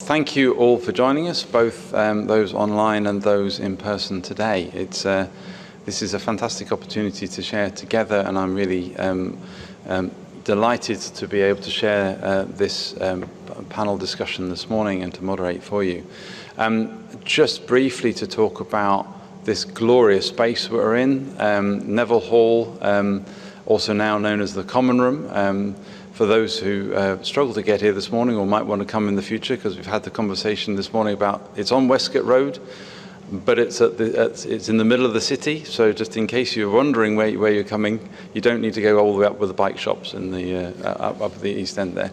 Thank you all for joining us, both those online and those in person today. This is a fantastic opportunity to share together, and I'm really delighted to be able to share this panel discussion this morning and to moderate for you. Just briefly to talk about this glorious space we're in, Neville Hall, also now known as the Common Room. For those who struggle to get here this morning or might want to come in the future, because we've had the conversation this morning about it's on Westgate Road, but it's in the middle of the city. So just in case you're wondering where you're coming, you don't need to go all the way up with the bike shops in the up at the East End there.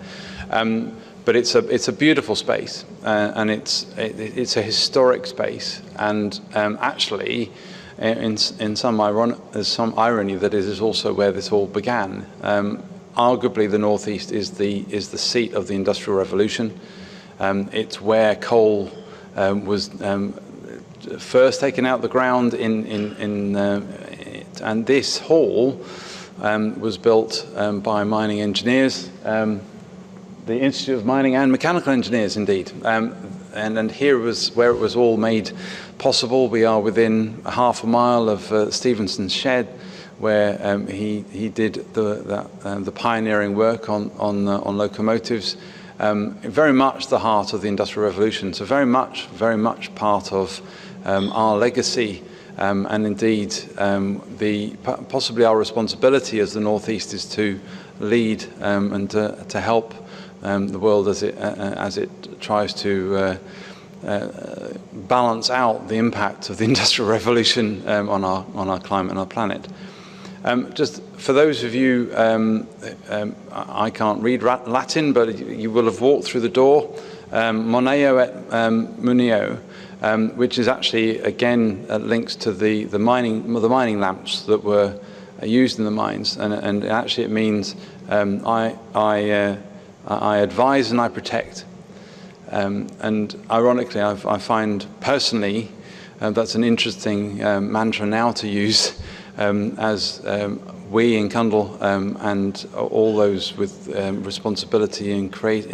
But it's a beautiful space, and it's a historic space, and actually, in some there's some irony that it is also where this all began. Arguably, the Northeast is the seat of the Industrial Revolution. It's where coal was first taken out of the ground and this hall was built by mining engineers, the Institute of Mining and Mechanical Engineers, indeed. And here was where it was all made possible. We are within half a mile of Stephenson's shed, where he did the pioneering work on locomotives, very much the heart of the Industrial Revolution. So very much part of our legacy, and indeed possibly our responsibility as the Northeast is to lead and to help the world as it tries to balance out the impact of the Industrial Revolution on our climate and our planet. Just for those of you, I can't read Latin, but you will have walked through the door, Moneo et Muneo, which is actually, again, links to the mining lamps that were used in the mines, and actually it means I advise and I protect. And ironically, I find personally that's an interesting mantra now to use. As we in Cundall and all those with responsibility in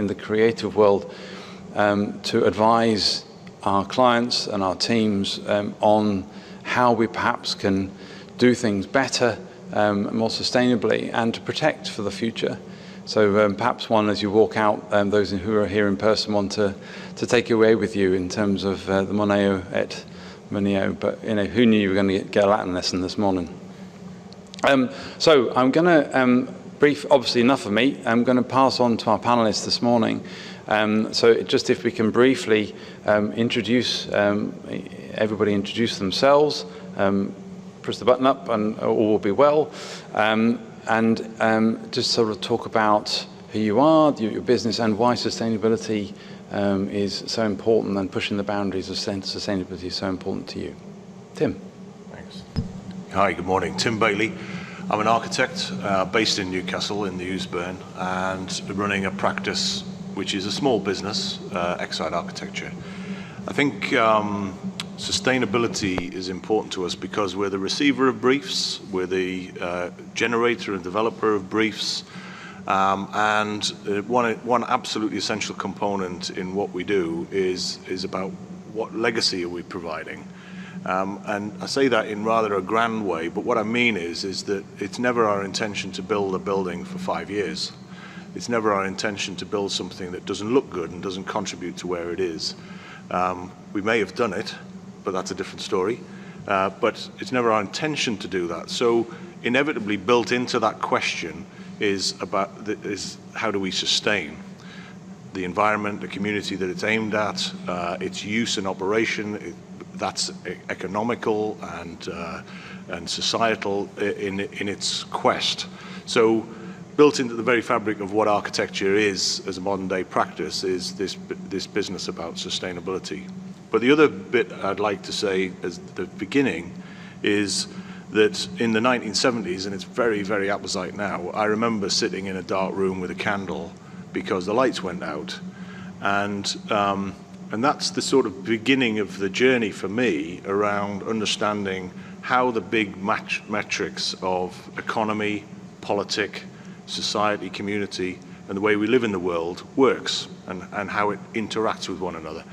the creative world to advise our clients and our teams on how we perhaps can do things better, more sustainably, and to protect for the future. So perhaps one, as you walk out, those who are here in person want to take away with you in terms of the Moneo et Muneo, but who knew you were going to get a Latin lesson this morning? So I'm going to obviously enough of me. I'm going to pass on to our panelists this morning. So just if we can briefly everybody introduce themselves, press the button up, and all will be well. And just sort of talk about who you are, your business, and why sustainability is so important, and pushing the boundaries of sustainability is so important to you. Tim. Thanks. Hi, good morning. Tim Bailey. I'm an architect based in Newcastle in the Ousburn, and running a practice which is a small business, Xsite architecture. I think sustainability is important to us because we're the receiver of briefs, we're the generator and developer of briefs, and one absolutely essential component in what we do is about what legacy are we providing. And I say that in rather a grand way, but what I mean is that it's never our intention to build a building for 5 years. It's never our intention to build something that doesn't look good and doesn't contribute to where it is. We may have done it, but that's a different story. But it's never our intention to do that. So inevitably built into that question is how do we sustain the environment, the community that it's aimed at, its use and operation. That's economical and societal in its quest. So built into the very fabric of what architecture is as a modern day practice is this business about sustainability. But the other bit I'd like to say as the beginning is that in the 1970s, and it's very, very apposite now, I remember sitting in a dark room with a candle because the lights went out. And that's the sort of beginning of the journey for me around understanding how the big metrics of economy, politic, society, community, and the way we live in the world works, and how it interacts with one another.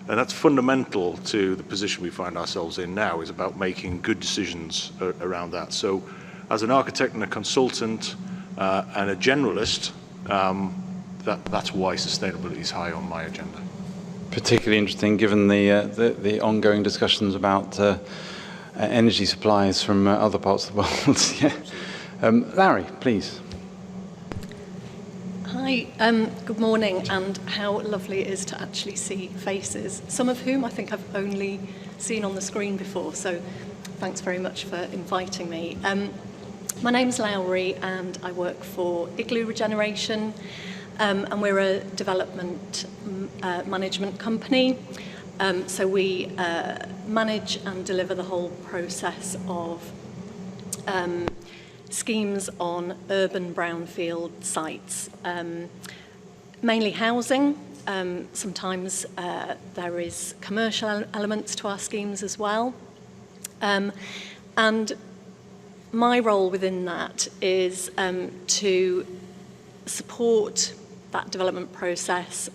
And that's fundamental to the position we find ourselves in now, is about making good decisions around that. So as an architect and a consultant and a generalist, that's why sustainability is high on my agenda. Particularly interesting given the ongoing discussions about energy supplies from other parts of the world. Yeah. Larry, please. Hi, good morning, and how lovely it is to actually see faces, some of whom I think I've only seen on the screen before, so thanks very much for inviting me. My name's Lowry and I work for Igloo Regeneration, and we're a development management company. So we manage and deliver the whole process of schemes on urban brownfield sites, mainly housing. Sometimes there is commercial elements to our schemes as well. And my role within that is to support that development process,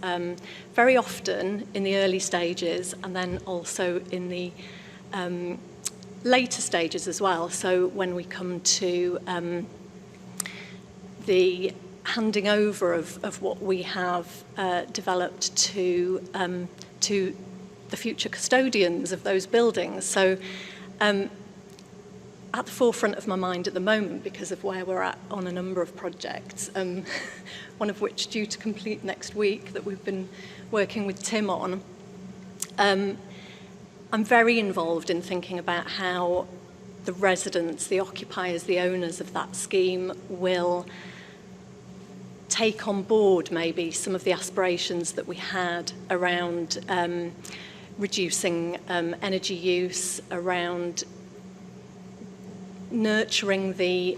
very often in the early stages, and then also in the later stages as well. So when we come to the handing over of what we have developed to the future custodians of those buildings. So at the forefront of my mind at the moment, because of where we're at on a number of projects, one of which due to complete next week that we've been working with Tim on, I'm very involved in thinking about how the residents, the occupiers, the owners of that scheme will take on board maybe some of the aspirations that we had around reducing energy use, around nurturing the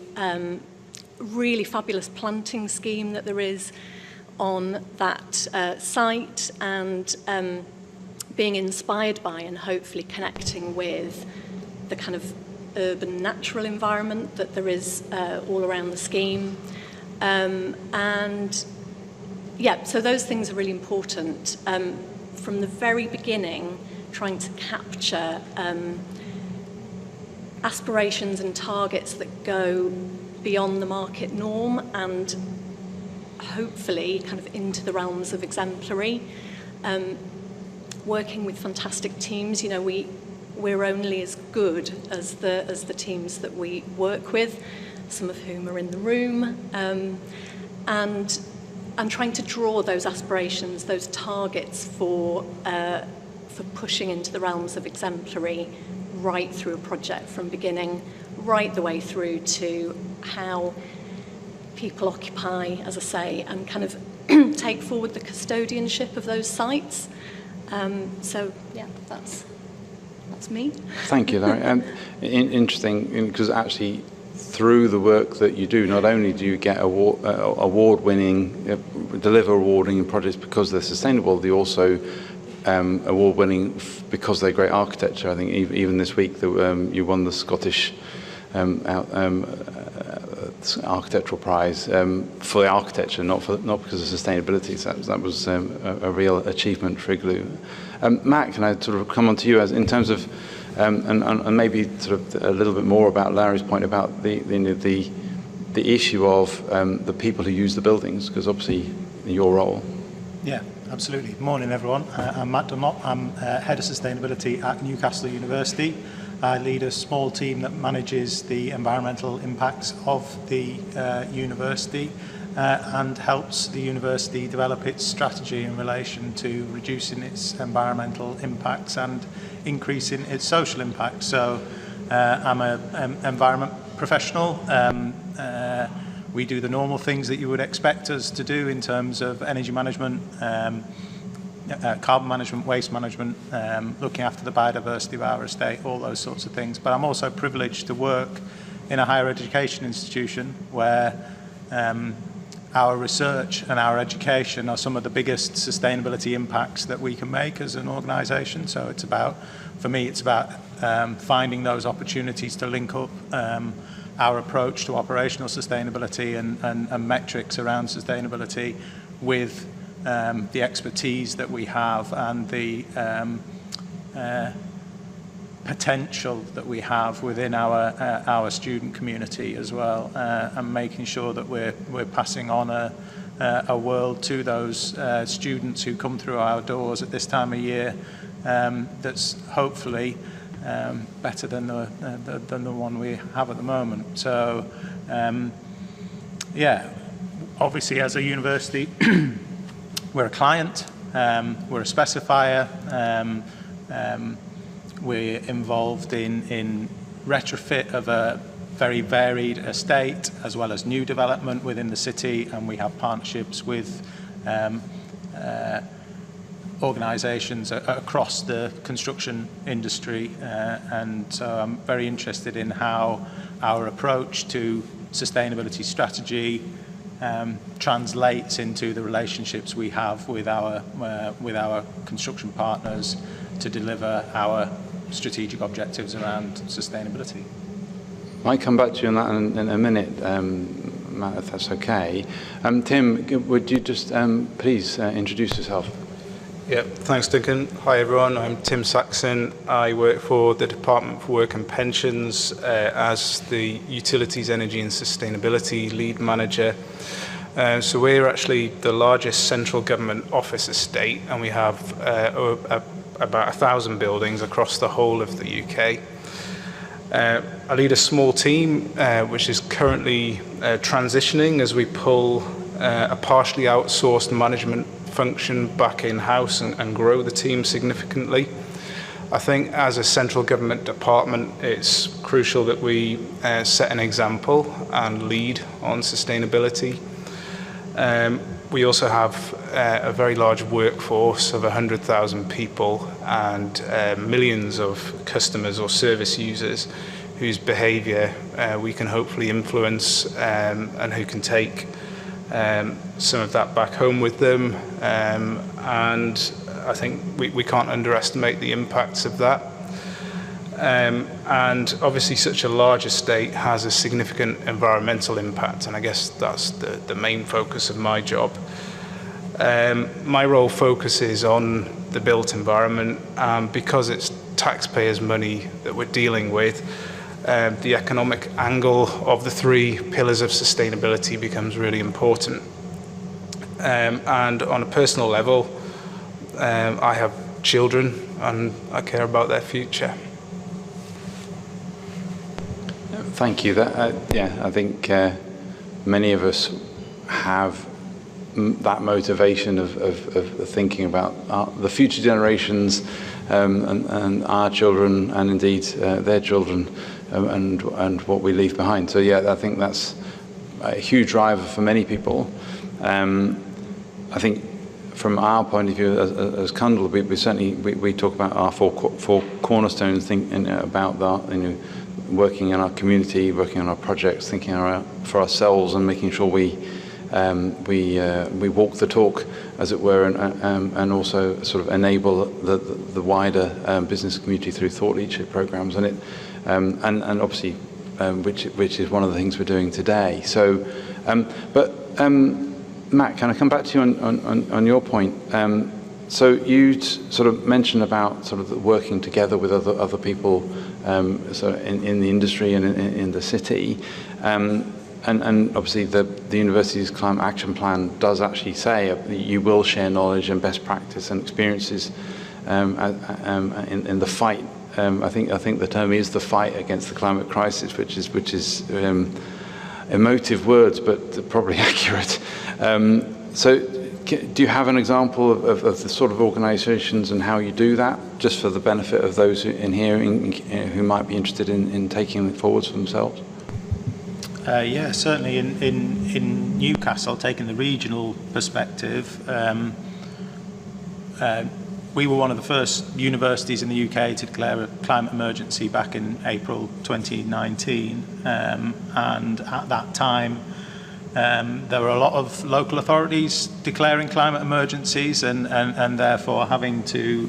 really fabulous planting scheme that there is on that site, and being inspired by and hopefully connecting with the kind of urban natural environment that there is all around the scheme. And yeah, so those things are really important. From the very beginning, trying to capture aspirations and targets that go beyond the market norm and hopefully kind of into the realms of exemplary. Working with fantastic teams, you know, we're only as good as the teams that we work with, some of whom are in the room, and trying to draw those aspirations, those targets for pushing into the realms of exemplary right through a project from beginning, right the way through to how people occupy, as I say, and kind of take forward the custodianship of those sites. So yeah, that's me. Thank you, Larry. Interesting, because actually through the work that you do, not only do you get award-winning, deliver award-winning projects because they're sustainable, they also award-winning because they're great architecture. I think even this week you won the Scottish architectural prize for the architecture, not because of sustainability. So that was a real achievement for Igloo. Matt, can I sort of come on to you in terms of and maybe sort of a little bit more about Larry's point about the issue of the people who use the buildings, because obviously your role. Yeah, absolutely. Morning, everyone. I'm Matt Dunlop. I'm Head of Sustainability at Newcastle University. I lead a small team that manages the environmental impacts of the university and helps the university develop its strategy in relation to reducing its environmental impacts and increasing its social impact. So I'm an environment professional. We do the normal things that you would expect us to do in terms of energy management, carbon management, waste management, looking after the biodiversity of our estate, all those sorts of things. But I'm also privileged to work in a higher education institution where our research and our education are some of the biggest sustainability impacts that we can make as an organisation. So it's about, for me, it's about finding those opportunities to link up our approach to operational sustainability and metrics around sustainability with the expertise that we have and the potential that we have within our student community as well, and making sure that we're passing on a world to those students who come through our doors at this time of year that's hopefully better than the one we have at the moment. So yeah, obviously as a university we're a client, we're a specifier, we're involved in retrofit of a very varied estate as well as new development within the city, and we have partnerships with organisations across the construction industry, and so I'm very interested in how our approach to sustainability strategy translates into the relationships we have with our construction partners to deliver our strategic objectives around sustainability. I might come back to you on that in a minute, Matt, if that's okay. Tim, would you just please introduce yourself? Yeah, thanks, Duncan. Hi, everyone. I'm Tim Saxon. I work for the Department for Work and Pensions as the Utilities, Energy and Sustainability Lead Manager. So we're actually the largest central government office estate, and we have about 1,000 buildings across the whole of the UK. I lead a small team which is currently transitioning as we pull a partially outsourced management function back in-house and grow the team significantly. I think as a central government department, it's crucial that we set an example and lead on sustainability. We also have a very large workforce of 100,000 people and millions of customers or service users whose behaviour we can hopefully influence and who can take some of that back home with them. And I think we can't underestimate the impacts of that. And obviously such a large estate has a significant environmental impact, and I guess that's the main focus of my job. My role focuses on the built environment, because it's taxpayers' money that we're dealing with. The economic angle of the three pillars of sustainability becomes really important. And on a personal level, I have children and I care about their future. Thank you. Yeah, I think many of us have that motivation of thinking about the future generations and our children, and indeed their children, and what we leave behind. So yeah, I think that's a huge driver for many people. I think from our point of view as Cundall, we certainly talk about our four cornerstones, thinking about that, working in our community, working on our projects, thinking for ourselves, and making sure we walk the talk, as it were, and also sort of enable the wider business community through thought leadership programs, and obviously which is one of the things we're doing today. So, Matt, can I come back to you on your point? So you sort of mentioned about sort of working together with other people, so in the industry and in the city, and obviously the university's climate action plan does actually say you will share knowledge and best practice and experiences in the fight. I think the term is the fight against the climate crisis, which is emotive words, but probably accurate. So do you have an example of the sort of organisations and how you do that, just for the benefit of those in here who might be interested in taking it forwards for themselves? Yeah, certainly in Newcastle, taking the regional perspective, we were one of the first universities in the UK to declare a climate emergency back in April 2019, and at that time there were a lot of local authorities declaring climate emergencies and therefore having to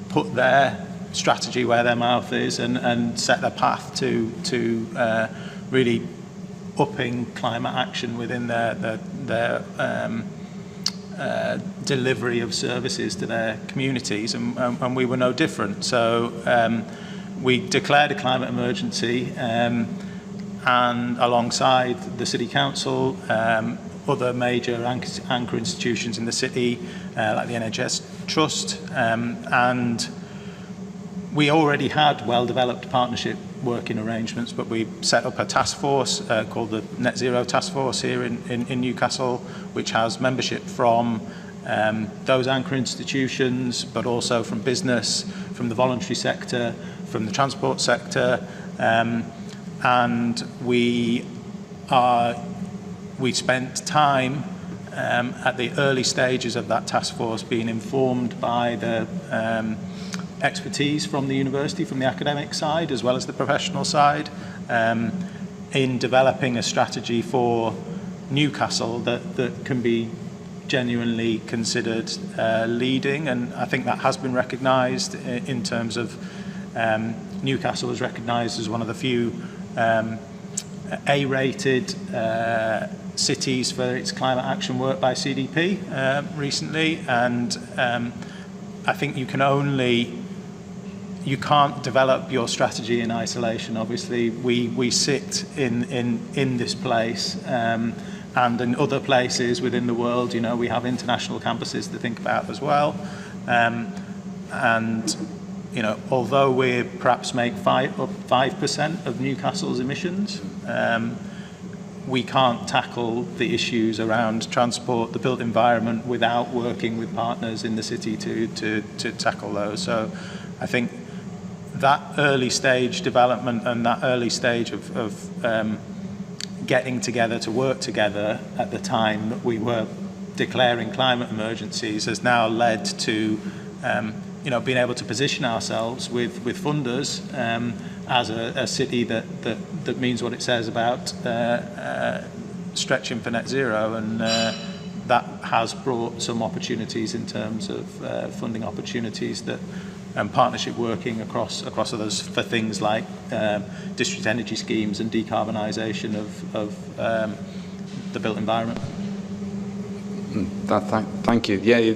put their strategy where their mouth is and set their path to really upping climate action within their delivery of services to their communities, and we were no different. So we declared a climate emergency, and alongside the City Council, other major anchor institutions in the city, like the NHS Trust, and we already had well-developed partnership working arrangements, but we set up a task force called the Net Zero Task Force here in Newcastle, which has membership from those anchor institutions, but also from business, from the voluntary sector, from the transport sector, and we spent time at the early stages of that task force being informed by the expertise from the university, from the academic side as well as the professional side, in developing a strategy for Newcastle that can be genuinely considered leading, and I think that has been recognised in terms of Newcastle was recognised as one of the few A-rated cities for its climate action work by CDP recently, and I think you can't develop your strategy in isolation. Obviously, we sit in this place, and in other places within the world, you know, we have international campuses to think about as well, and you know, although we perhaps make 5% of Newcastle's emissions, we can't tackle the issues around transport, the built environment, without working with partners in the city to tackle those. So I think that early stage development and that early stage of getting together to work together at the time that we were declaring climate emergencies has now led to you know, being able to position ourselves with funders as a city that means what it says about stretching for net zero, and that has brought some opportunities in terms of funding opportunities that partnership working across others for things like district energy schemes and decarbonisation of the built environment. Thank you. Yeah,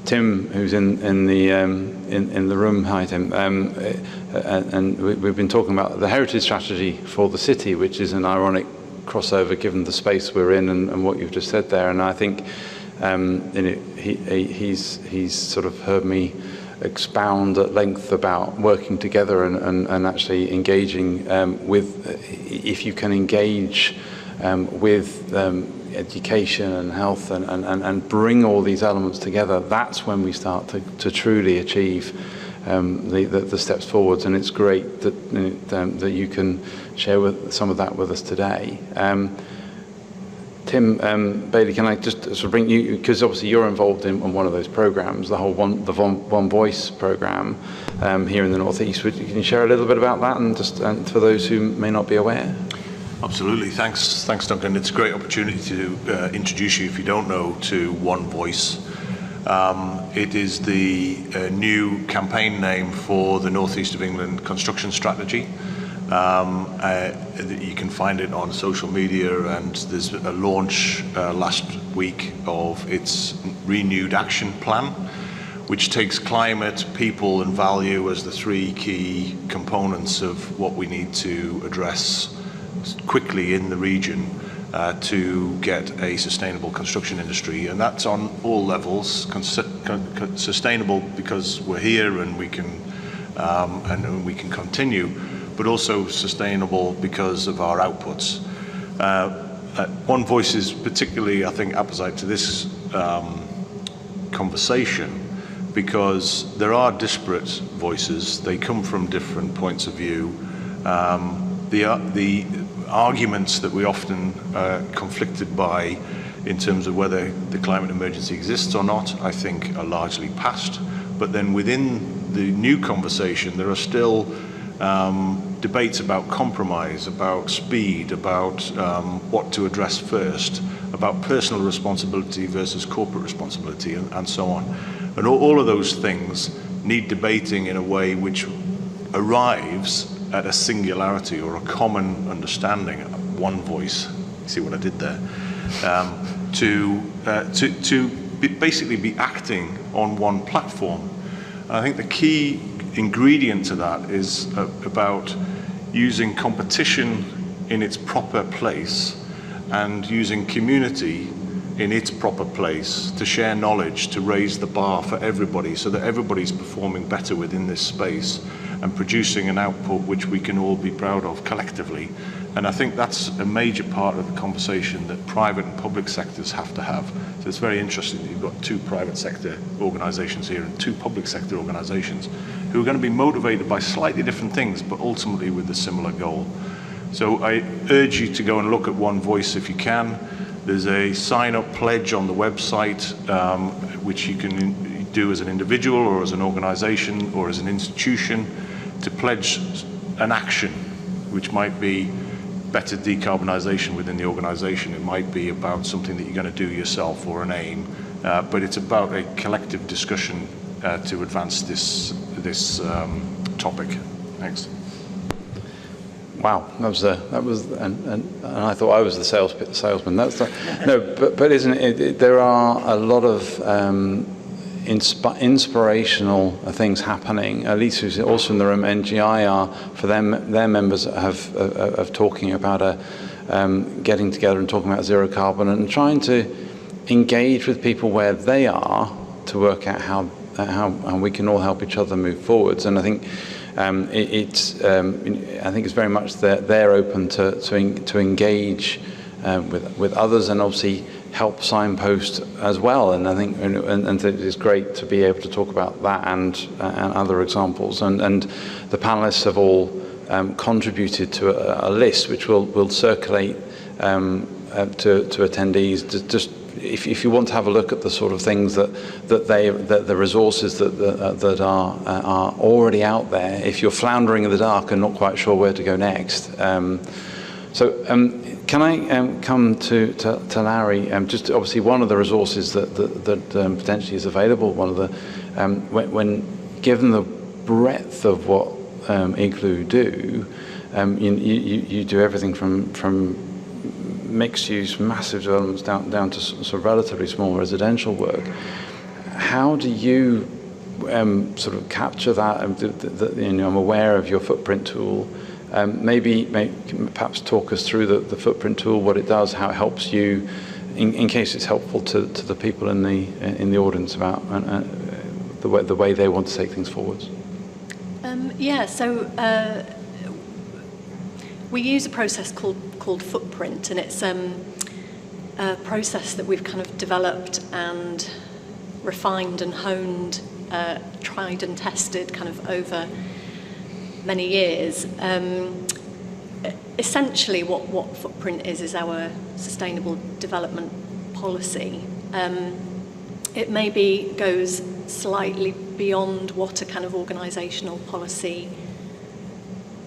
Tim, who's in the room, hi Tim, and we've been talking about the heritage strategy for the city, which is an ironic crossover given the space we're in and what you've just said there. And I think he's sort of heard me expound at length about working together and actually engaging with, if you can engage with education and health and bring all these elements together, that's when we start to truly achieve the steps forwards. And it's great that you can share some of that with us today. Tim, Bailey, can I just sort of bring you, because obviously you're involved in one of those programs, the whole One Voice program here in the North East. Can you share a little bit about that, and just for those who may not be aware? Absolutely. Thanks, Duncan. It's a great opportunity to introduce you, if you don't know, to One Voice. It is the new campaign name for the North East of England construction strategy. You can find it on social media, and there's a launch last week of its renewed action plan, which takes climate, people and value as the three key components of what we need to address quickly in the region to get a sustainable construction industry. And that's on all levels, sustainable because we're here and we can continue, but also sustainable because of our outputs. One Voice is particularly, I think, apposite to this conversation, because there are disparate voices. They come from different points of view. The arguments that we often conflicted by in terms of whether the climate emergency exists or not, I think are largely past. But then within the new conversation, there are still debates about compromise, about speed, about what to address first, about personal responsibility versus corporate responsibility, and so on. And all of those things need debating in a way which arrives at a singularity or a common understanding, one voice. You see what I did there? Basically be acting on one platform. And I think the key ingredient to that is about using competition in its proper place and using community in its proper place to share knowledge, to raise the bar for everybody so that everybody's performing better within this space and producing an output which we can all be proud of collectively. And I think that's a major part of the conversation that private and public sectors have to have. So it's very interesting that you've got 2 private sector organisations here and 2 public sector organisations who are going to be motivated by slightly different things, but ultimately with a similar goal. So I urge you to go and look at One Voice if you can. There's a sign-up pledge on the website, which you can do as an individual or as an organisation or as an institution to pledge an action, which might be better decarbonisation within the organisation. It might be about something that you're going to do yourself or an aim, but it's about a collective discussion to advance this topic. Thanks. Wow, that was, and I thought I was the salesman. That's no, but isn't it? There are a lot of inspirational things happening. At least who's also in the room, NGI are for them. Their members have talking about getting together and talking about zero carbon and trying to engage with people where they are to work out how we can all help each other move forwards. And I think. I think it's very much that they're open to engage with others and obviously help signpost as well. And I think and it's great to be able to talk about that and other examples. And the panelists have all contributed to a list which will circulate to attendees. Just if you want to have a look at the sort of things that the resources that are already out there, if you're floundering in the dark and not quite sure where to go next. Can I come to Larry? Just obviously one of the resources that potentially is available. One of the when given the breadth of what Igloo do, you do everything from mixed use, massive developments down to sort of relatively small residential work. How do you sort of capture that? I'm aware of your footprint tool. Maybe perhaps talk us through the footprint tool, what it does, how it helps you, in case it's helpful to the people in the audience about the way they want to take things forwards. We use a process called Footprint, and it's a process that we've kind of developed and refined and honed, tried and tested kind of over many years. Essentially what Footprint is our sustainable development policy. It maybe goes slightly beyond what a kind of organisational policy,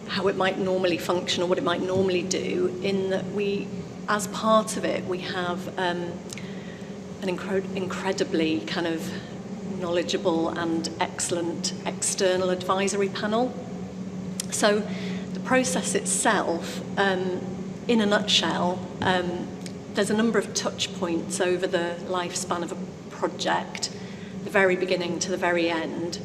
how it might normally function or what it might normally do, in that we, as part of it, we have an incredibly kind of knowledgeable and excellent external advisory panel. So the process itself, in a nutshell, there's a number of touch points over the lifespan of a project, the very beginning to the very end,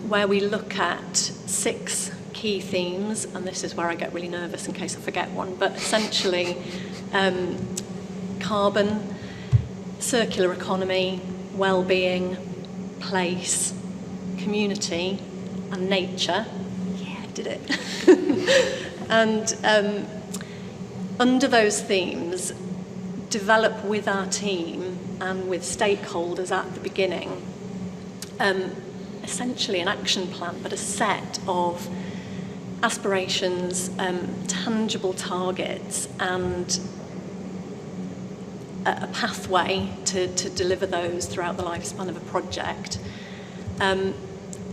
where we look at 6 key themes, and this is where I get really nervous in case I forget one, but essentially carbon, circular economy, well-being, place, community, and nature. Yeah, I did it. And under those themes, develop with our team and with stakeholders at the beginning, essentially an action plan, but a set of aspirations, tangible targets, and a pathway to deliver those throughout the lifespan of a project. And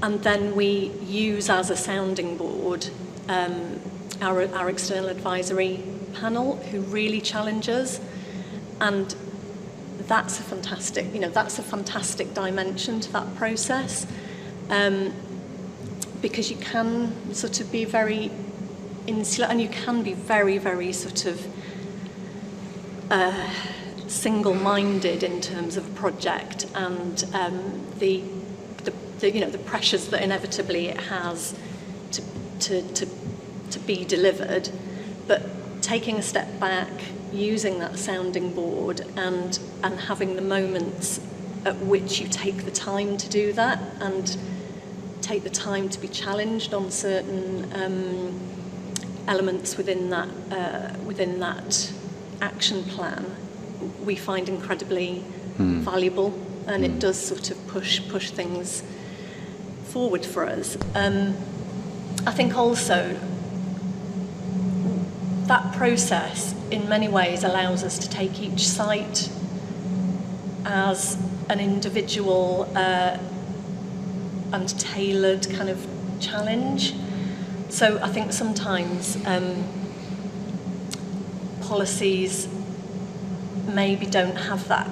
then we use as a sounding board our external advisory panel, who really challenge us, and that's a fantastic dimension to that process. because you can sort of be very insular, and you can be very, very sort of single-minded in terms of a project, and the pressures that inevitably it has to be delivered. But taking a step back, using that sounding board, and having the moments at which you take the time to do that, and take the time to be challenged on certain elements within that action plan, we find incredibly valuable, and it does sort of push things forward for us. I think also that process in many ways allows us to take each site as an individual and tailored kind of challenge. So I think sometimes policies maybe don't have that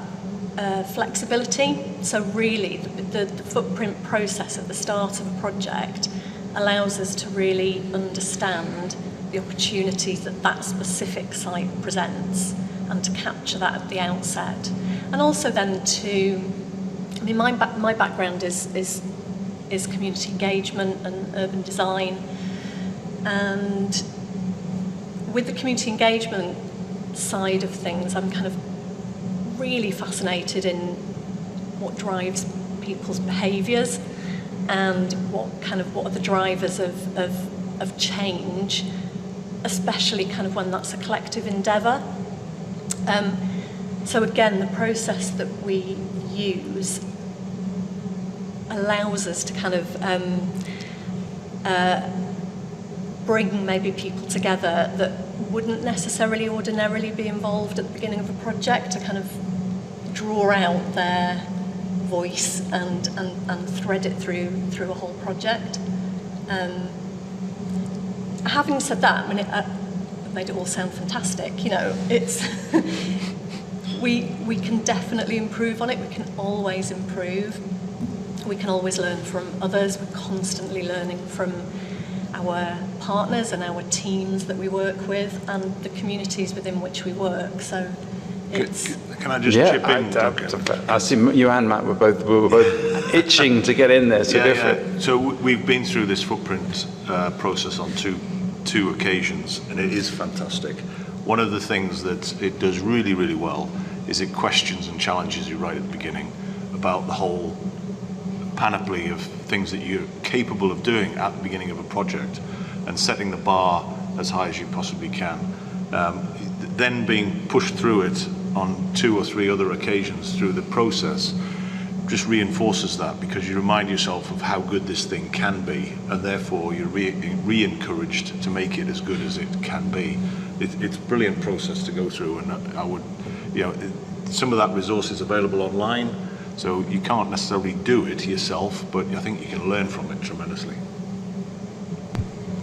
flexibility. So really the footprint process at the start of a project allows us to really understand the opportunities that specific site presents, and to capture that at the outset. And also then my background is community engagement and urban design, and with the community engagement side of things, I'm kind of really fascinated in what drives people's behaviours, and what are the drivers of change, especially kind of when that's a collective endeavour. So again, the process that we use allows us to kind of bring maybe people together that wouldn't necessarily ordinarily be involved at the beginning of a project, to kind of draw out their voice and thread it through a whole project. Having said that, I mean, I've made it all sound fantastic. It's we can definitely improve on it. We can always improve. We can always learn from others. We're constantly learning from our partners and our teams that we work with, and the communities within which we work. So it's... Can I just chip in, Duncan? I see you and Matt were both itching to get in there. So yeah. So we've been through this footprint process on two occasions, and it is fantastic. One of the things that it does really, really well is it questions and challenges you right at the beginning about the whole panoply of things that you're capable of doing at the beginning of a project, and setting the bar as high as you possibly can. Then being pushed through it on 2 or 3 other occasions through the process just reinforces that, because you remind yourself of how good this thing can be, and therefore you're re-encouraged to make it as good as it can be. It's a brilliant process to go through, and I would, some of that resource is available online, so you can't necessarily do it yourself, but I think you can learn from it tremendously.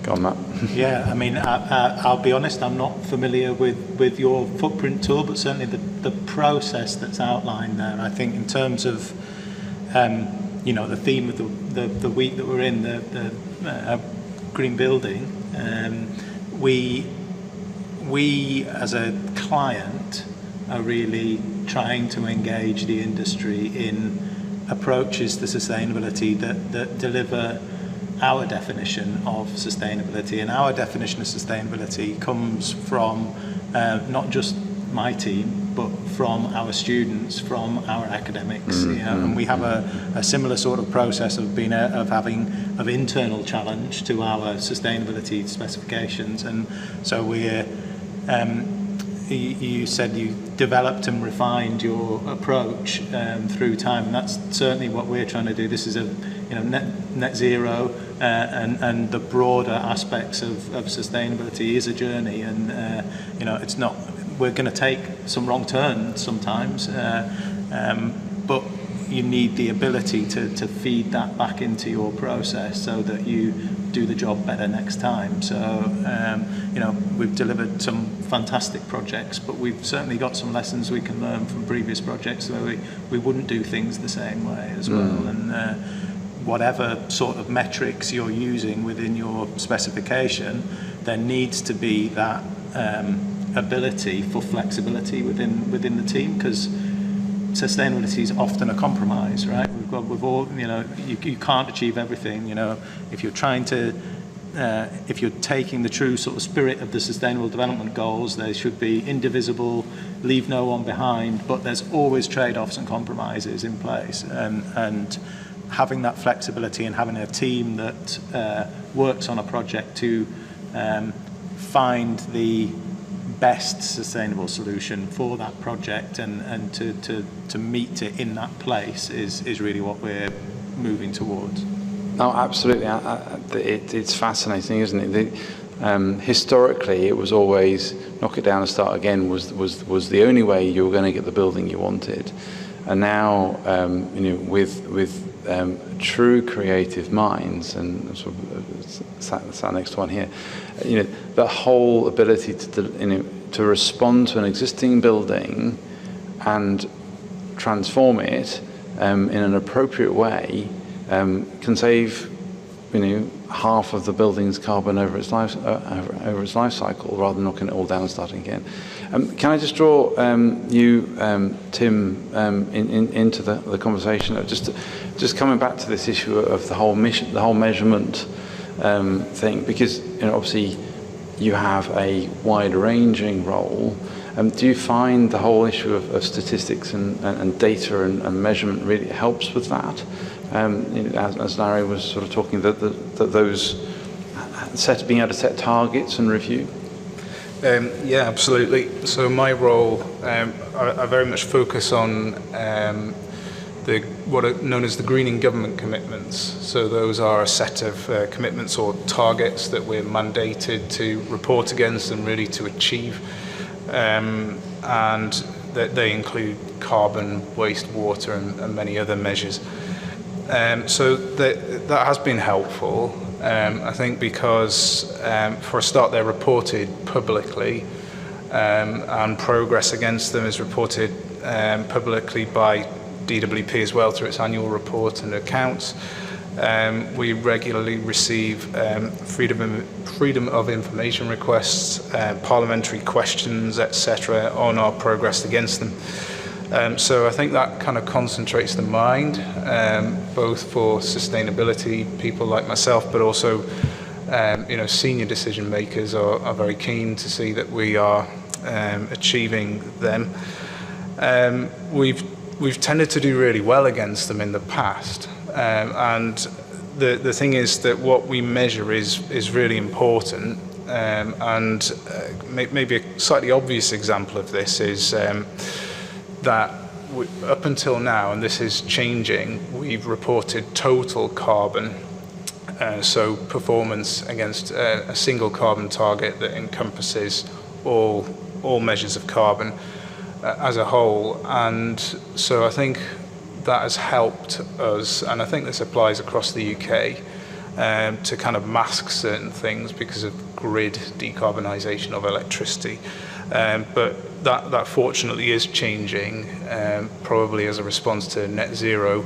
Go on, Matt. Yeah, I mean, I'll be honest, I'm not familiar with your footprint tool, but certainly the process that's outlined there, I think in terms of, the theme of the week that we're in, the green building, we as a client are really trying to engage the industry in approaches to sustainability that deliver our definition of sustainability. And our definition of sustainability comes from not just my team, but from our students, from our academics. And we have a similar sort of process of having internal challenge to our sustainability specifications. And so we're you said you developed and refined your approach through time, and that's certainly what we're trying to do. This is a net zero and the broader aspects of sustainability is a journey, and it's not, we're going to take some wrong turns sometimes, but you need the ability to feed that back into your process so that you do the job better next time. So we've delivered some fantastic projects, but we've certainly got some lessons we can learn from previous projects where we wouldn't do things the same way as well. And whatever sort of metrics you're using within your specification, there needs to be that ability for flexibility within the team, because sustainability is often a compromise, right? We've all, you can't achieve everything. If you're trying to, if you're taking the true sort of spirit of the Sustainable Development Goals, they should be indivisible, leave no one behind, but there's always trade-offs and compromises in place, and having that flexibility and having a team that works on a project to find the best sustainable solution for that project and to meet it in that place is really what we're moving towards. No, absolutely. It's fascinating, isn't it? Historically, it was always knock it down and start again was the only way you were going to get the building you wanted, and now with true creative minds, and sort of sat next to one here, the whole ability to respond to an existing building and transform it in an appropriate way can save half of the building's carbon over its life cycle, rather than knocking it all down and starting again. Can I just draw you, Tim, into the conversation? Just coming back to this issue of the whole measurement thing, because obviously you have a wide-ranging role. Do you find the whole issue of statistics and data and measurement really helps with that? As Larry was sort of talking, that those being able to set targets and review. Yeah, absolutely. So my role, I very much focus on what are known as the greening government commitments. So those are a set of commitments or targets that we're mandated to report against and really to achieve. And that they include carbon, wastewater, and many other measures. So that has been helpful, I think, because for a start they're reported publicly, and progress against them is reported publicly by DWP as well through its annual report and accounts. We regularly receive freedom of information requests, parliamentary questions, etc., on our progress against them. So I think that kind of concentrates the mind, both for sustainability people like myself, but also senior decision makers are very keen to see that we are achieving them. We've tended to do really well against them in the past, and the thing is that what we measure is really important, and maybe a slightly obvious example of this is that up until now, and this is changing, we've reported total carbon, so performance against a single carbon target that encompasses all measures of carbon as a whole. And so I think that has helped us, and I think this applies across the UK, to kind of mask certain things because of grid decarbonisation of electricity. But that fortunately is changing, probably as a response to net zero,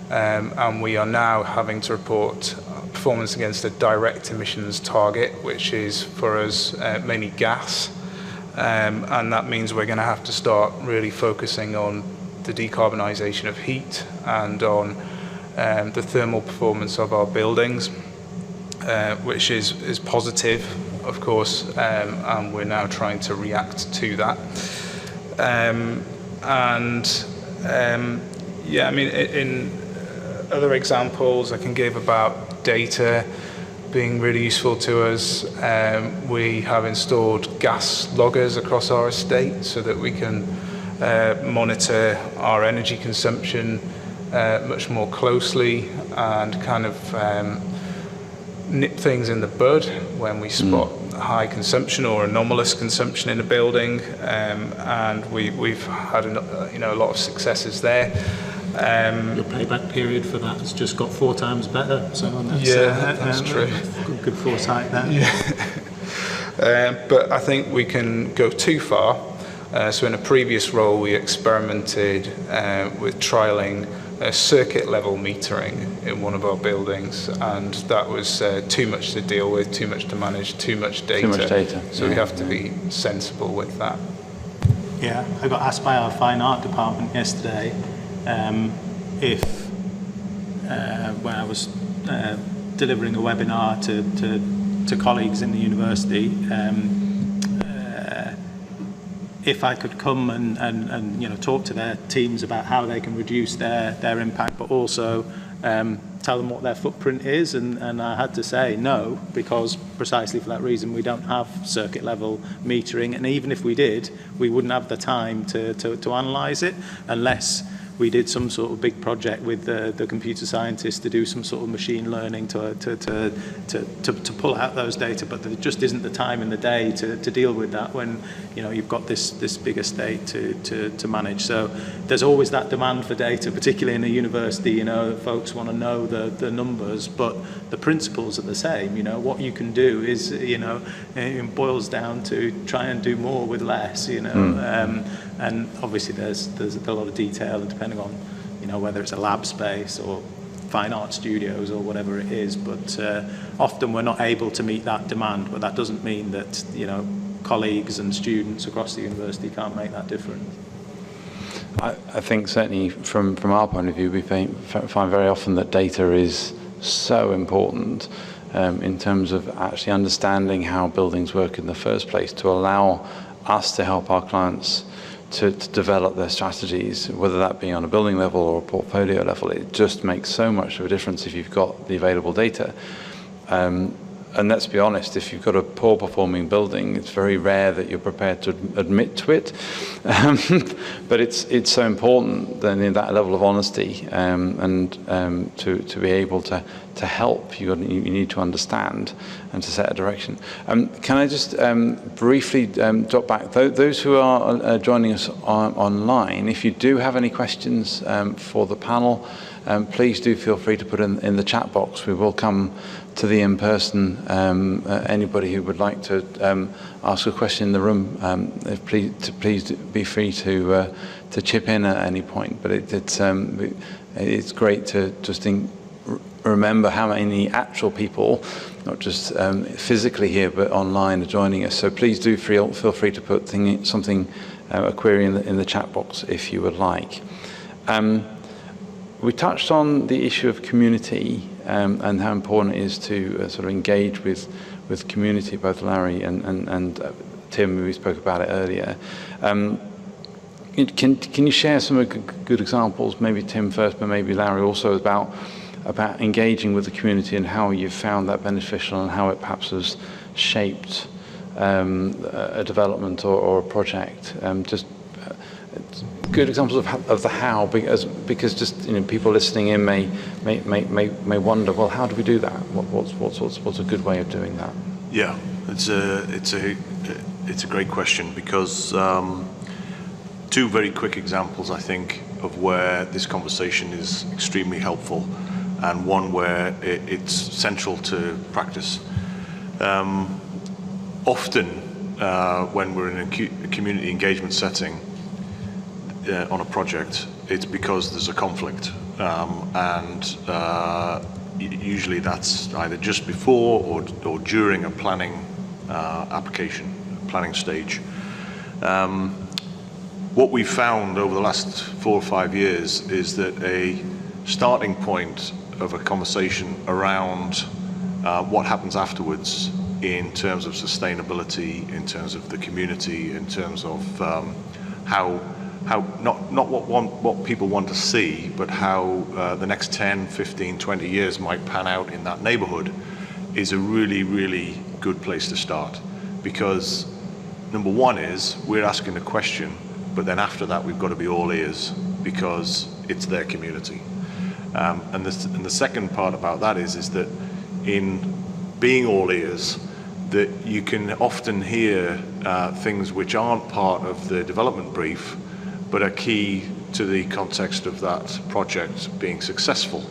and we are now having to report performance against a direct emissions target, which is for us mainly gas, and that means we're going to have to start really focusing on the decarbonisation of heat and on the thermal performance of our buildings, which is positive, of course, and we're now trying to react to that. Yeah, I mean, in other examples I can give about data being really useful to us. We have installed gas loggers across our estate so that we can monitor our energy consumption much more closely and kind of nip things in the bud when we spot high consumption or anomalous consumption in a building, and we've had a lot of successes there. Your payback period for that has just got 4 times better. So that's true. Good foresight there. Yeah. But I think we can go too far. So in a previous role, we experimented with trialling circuit level metering in one of our buildings, and that was too much to deal with, too much to manage, too much data. Too much data. So we have to be sensible with that. Yeah, I got asked by our fine art department yesterday if when I was delivering a webinar to colleagues in the university, if I could come and you know, talk to their teams about how they can reduce their impact, but also tell them what their footprint is, and I had to say no, because precisely for that reason we don't have circuit level metering, and even if we did, we wouldn't have the time to analyse it unless we did some sort of big project with the computer scientists to do some sort of machine learning to pull out those data, but there just isn't the time in the day to deal with that when, you know, you've got this big estate to manage. So there's always that demand for data, particularly in a university. You know, folks want to know the numbers, but the principles are the same. You know, what you can do is, you know, it boils down to try and do more with less. You know. And obviously there's a lot of detail, and depending on, you know, whether it's a lab space or fine art studios or whatever it is, but often we're not able to meet that demand, but that doesn't mean that, you know, colleagues and students across the university can't make that difference. I think certainly from our point of view, we find very often that data is so important in terms of actually understanding how buildings work in the first place, to allow us to help our clients to develop their strategies, whether that be on a building level or a portfolio level. It just makes so much of a difference if you've got the available data. And let's be honest, if you've got a poor performing building, it's very rare that you're prepared to admit to it. But it's so important then in that level of honesty, and to be able to help, you need to understand and to set a direction. Can I just briefly drop back? Those who are joining us online, if you do have any questions for the panel, please do feel free to put in the chat box. We will come to the in-person, anybody who would like to ask a question in the room, please be free to chip in at any point. But it's great to just remember how many actual people, not just physically here, but online, are joining us. So please do feel free to put a query in the chat box if you would like. We touched on the issue of community and how important it is to sort of engage with community. Both Larry and Tim, we spoke about it earlier. Can you share some good examples, maybe Tim first, but maybe Larry also, about engaging with the community and how you've found that beneficial and how it perhaps has shaped a development or a project? Just good examples of the how, because just, you know, people listening in may wonder, well, how do we do that? What's a good way of doing that? Yeah, it's a great question, because two very quick examples, I think, of where this conversation is extremely helpful, and one where it's central to practice. Often when we're in a community engagement setting on a project, it's because there's a conflict, and usually that's either just before or during a planning planning stage. What we've found over the last 4 or 5 years is that a starting point of a conversation around what happens afterwards in terms of sustainability, in terms of the community, in terms of how not what people want to see, but how the next 10, 15, 20 years might pan out in that neighborhood, is a really, really good place to start. Because number one is we're asking a question, but then after that we've got to be all ears, because it's their community. And the second part about that is that in being all ears, that you can often hear things which aren't part of the development brief, but are key to the context of that project being successful.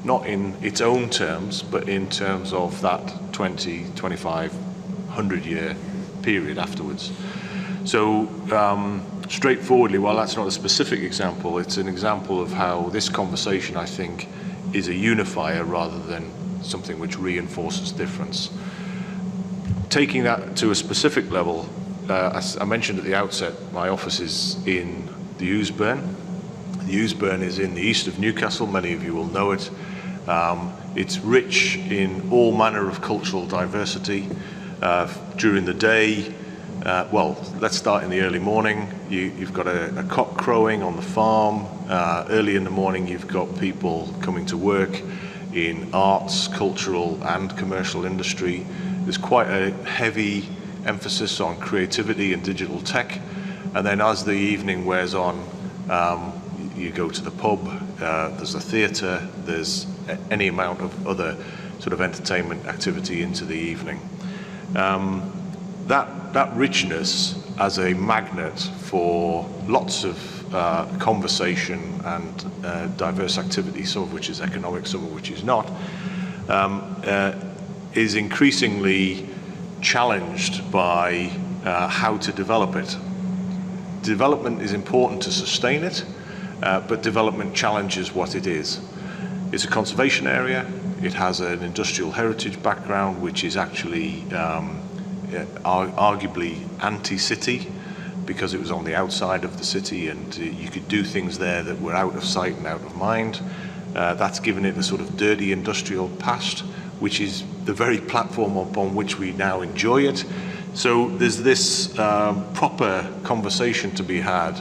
Not in its own terms, but in terms of that 20, 25, 100-year period afterwards. So straightforwardly, while that's not a specific example, it's an example of how this conversation, I think, is a unifier rather than something which reinforces difference. Taking that to a specific level, as I mentioned at the outset, my office is in the Ousbourn. The Ousbourn is in the east of Newcastle. Many of you will know it. It's rich in all manner of cultural diversity. During the day, well, let's start in the early morning. You've got a cock crowing on the farm. Early in the morning, you've got people coming to work in arts, cultural, and commercial industry. There's quite a heavy emphasis on creativity and digital tech. And then as the evening wears on, you go to the pub, there's a theatre, there's any amount of other sort of entertainment activity into the evening. That richness as a magnet for lots of conversation and diverse activity, some of which is economic, some of which is not, is increasingly challenged by how to develop it. Development is important to sustain it, but development challenges what it is. It's a conservation area. It has an industrial heritage background, which is actually arguably anti-city, because it was on the outside of the city and you could do things there that were out of sight and out of mind. That's given it a sort of dirty industrial past, which is the very platform upon which we now enjoy it. So there's this proper conversation to be had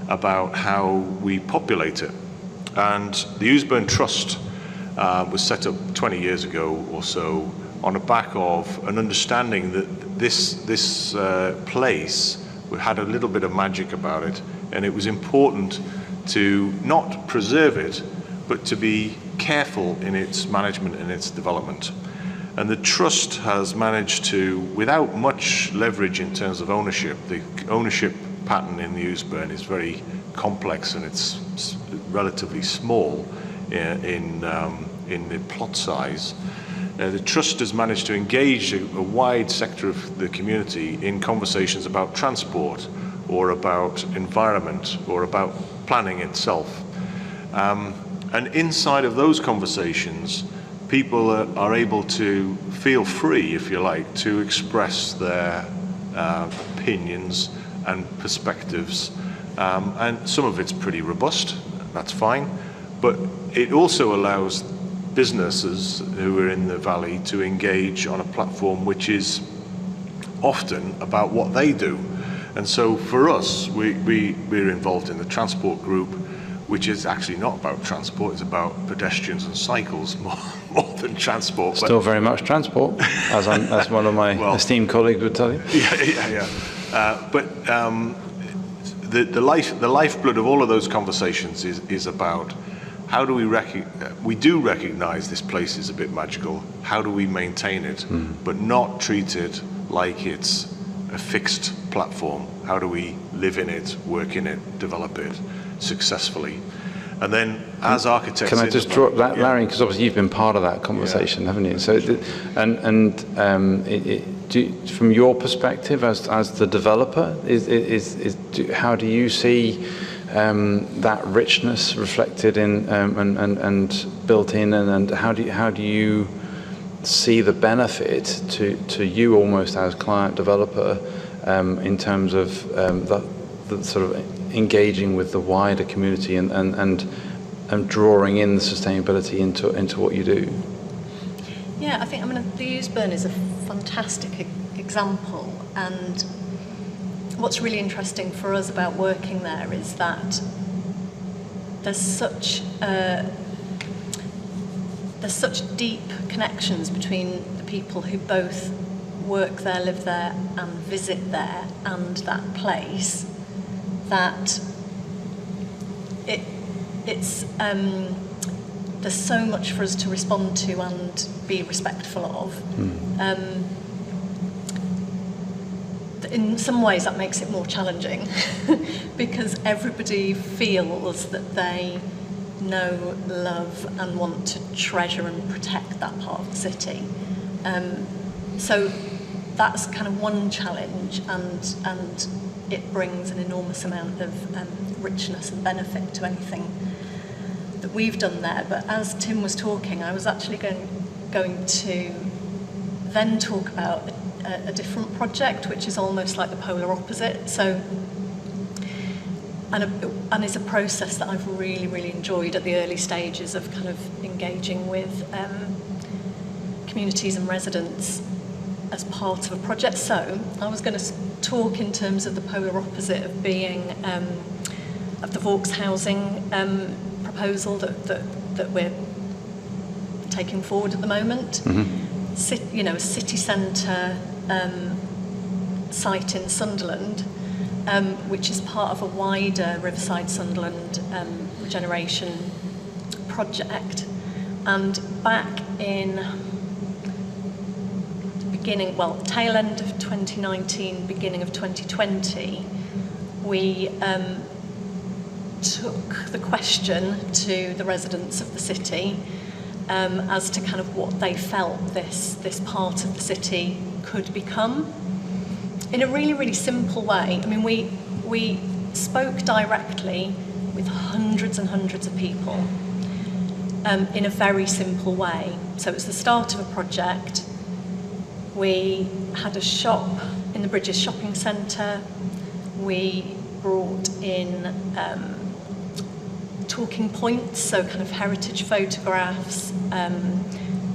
about how we populate it. And the Ousbourn Trust was set up 20 years ago or so on the back of an understanding that this place had a little bit of magic about it, and it was important to not preserve it, but to be careful in its management and its development. And the trust has managed to, without much leverage in terms of ownership, the ownership pattern in the Ousbourn is very complex and it's relatively small in the plot size. The trust has managed to engage a wide sector of the community in conversations about transport or about environment or about planning itself. And inside of those conversations, people are able to feel free, if you like, to express their opinions and perspectives. And some of it's pretty robust, that's fine, but it also allows businesses who are in the valley to engage on a platform which is often about what they do. And so for us, we're involved in the transport group, which is actually not about transport, it's about pedestrians and cycles more than transport. Still very much transport, as one of my esteemed colleagues would tell you. But the lifeblood of all of those conversations is about how do we do recognize this place is a bit magical, how do we maintain it, but not treat it like it's a fixed platform? How do we live in it, work in it, develop it successfely? And then as architects... Can I just drop that, Larry, because obviously you've been part of that conversation, haven't you? So, from your perspective as the developer, how do you see that richness reflected in and built in, and how do you see the benefit to you almost as client developer in terms of the sort of engaging with the wider community and drawing in the sustainability into what you do? Yeah, I think the Ousbourn is a fantastic example, and what's really interesting for us about working there is that there's such deep connections between the people who both work there, live there, and visit there, and that place, that it's there's so much for us to respond to and be respectful of. In some ways that makes it more challenging because everybody feels that they know, love and want to treasure and protect that part of the city. So that's kind of one challenge, and it brings an enormous amount of richness and benefit to anything that we've done there. But as Tim was talking, I was actually going to then talk about a different project, which is almost like the polar opposite. So, and it's a process that I've really, really enjoyed at the early stages of kind of engaging with communities and residents as part of a project. So I was going to talk in terms of the polar opposite of being of the Vaux housing proposal that we're taking forward at the moment. Mm-hmm. A city centre site in Sunderland, which is part of a wider Riverside Sunderland regeneration project. And back in tail end of 2019, beginning of 2020, we took the question to the residents of the city as to kind of what they felt this part of the city could become. In a really, really simple way. I mean, we spoke directly with hundreds and hundreds of people in a very simple way. So it was the start of a project. We had a shop in the Bridges shopping centre. We brought in talking points, so kind of heritage photographs,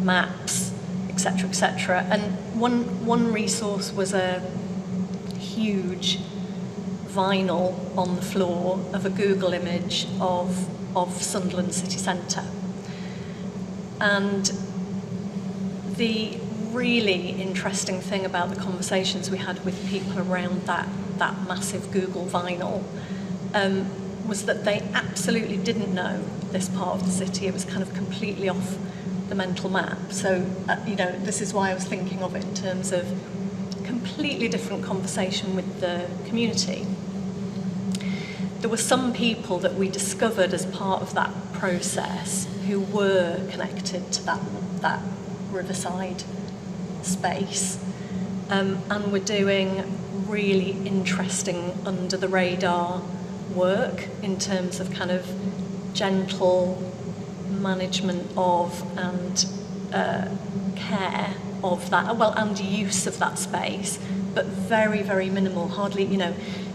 maps, etc., etc. And one resource was a huge vinyl on the floor of a Google image of Sunderland city centre. And the really interesting thing about the conversations we had with people around that massive Google vinyl was that they absolutely didn't know this part of the city. It was kind of completely off the mental map. So, this is why I was thinking of it in terms of completely different conversation with the community. There were some people that we discovered as part of that process who were connected to that Riverside space, and were doing really interesting under the radar work in terms of kind of gentle management of and care of that, and use of that space, but very, very minimal. Hardly,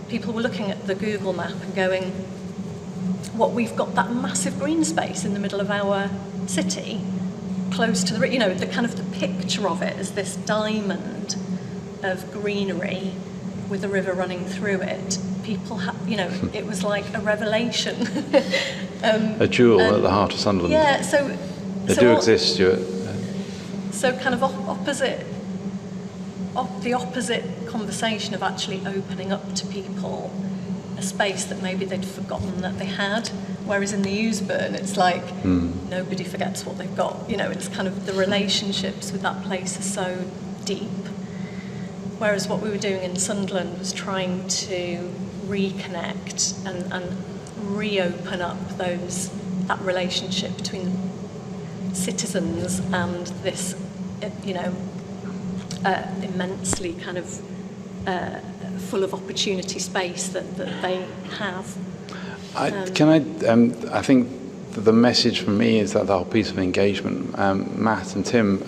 people were looking at the Google map and going, we've got that massive green space in the middle of our city, close to the kind of the picture of it as this diamond of greenery with a river running through it. People it was like a revelation. A jewel at the heart of Sunderland. Yeah, They do exist, Stuart. So kind of the opposite conversation of actually opening up to people a space that maybe they'd forgotten that they had. Whereas in the Eusburn, it's like nobody forgets what they've got. It's kind of the relationships with that place are so deep. Whereas what we were doing in Sunderland was trying to reconnect and reopen up that relationship between citizens and this, immensely kind of full of opportunity space that they have. I think the message for me is that the whole piece of engagement. Matt and Tim,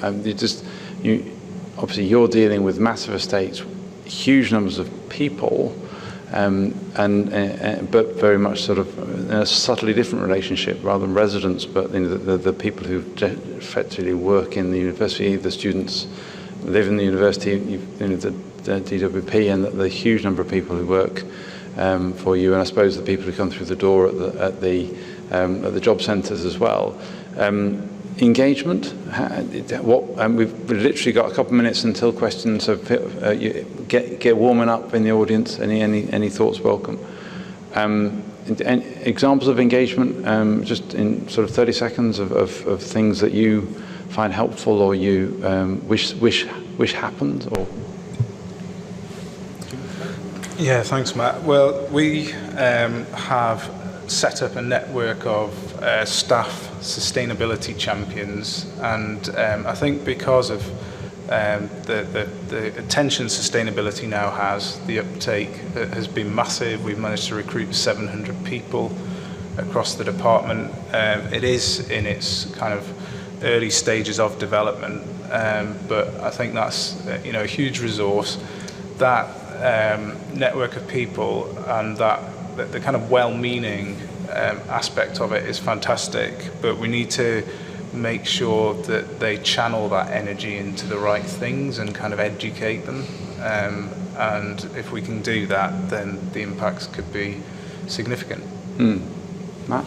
obviously you're dealing with massive estates, huge numbers of people, but very much sort of a subtly different relationship rather than residents, but the people who effectively work in the university, the students live in the university, the DWP, and the huge number of people who work for you, and I suppose the people who come through the door at the job centres as well. Engagement. We've literally got a couple of minutes until questions. So get warming up in the audience. Any thoughts? Welcome. Examples of engagement, just in sort of 30 seconds of things that you find helpful or you wish happened, or. Yeah, thanks, Matt. Well, we have set up a network of staff sustainability champions, and I think because of The attention sustainability now has, the uptake has been massive. We've managed to recruit 700 people across the department. It is in its kind of early stages of development, but I think that's a huge resource. That network of people and that the kind of well-meaning aspect of it is fantastic, but we need to make sure that they channel that energy into the right things and kind of educate them. And if we can do that, then the impacts could be significant. Matt?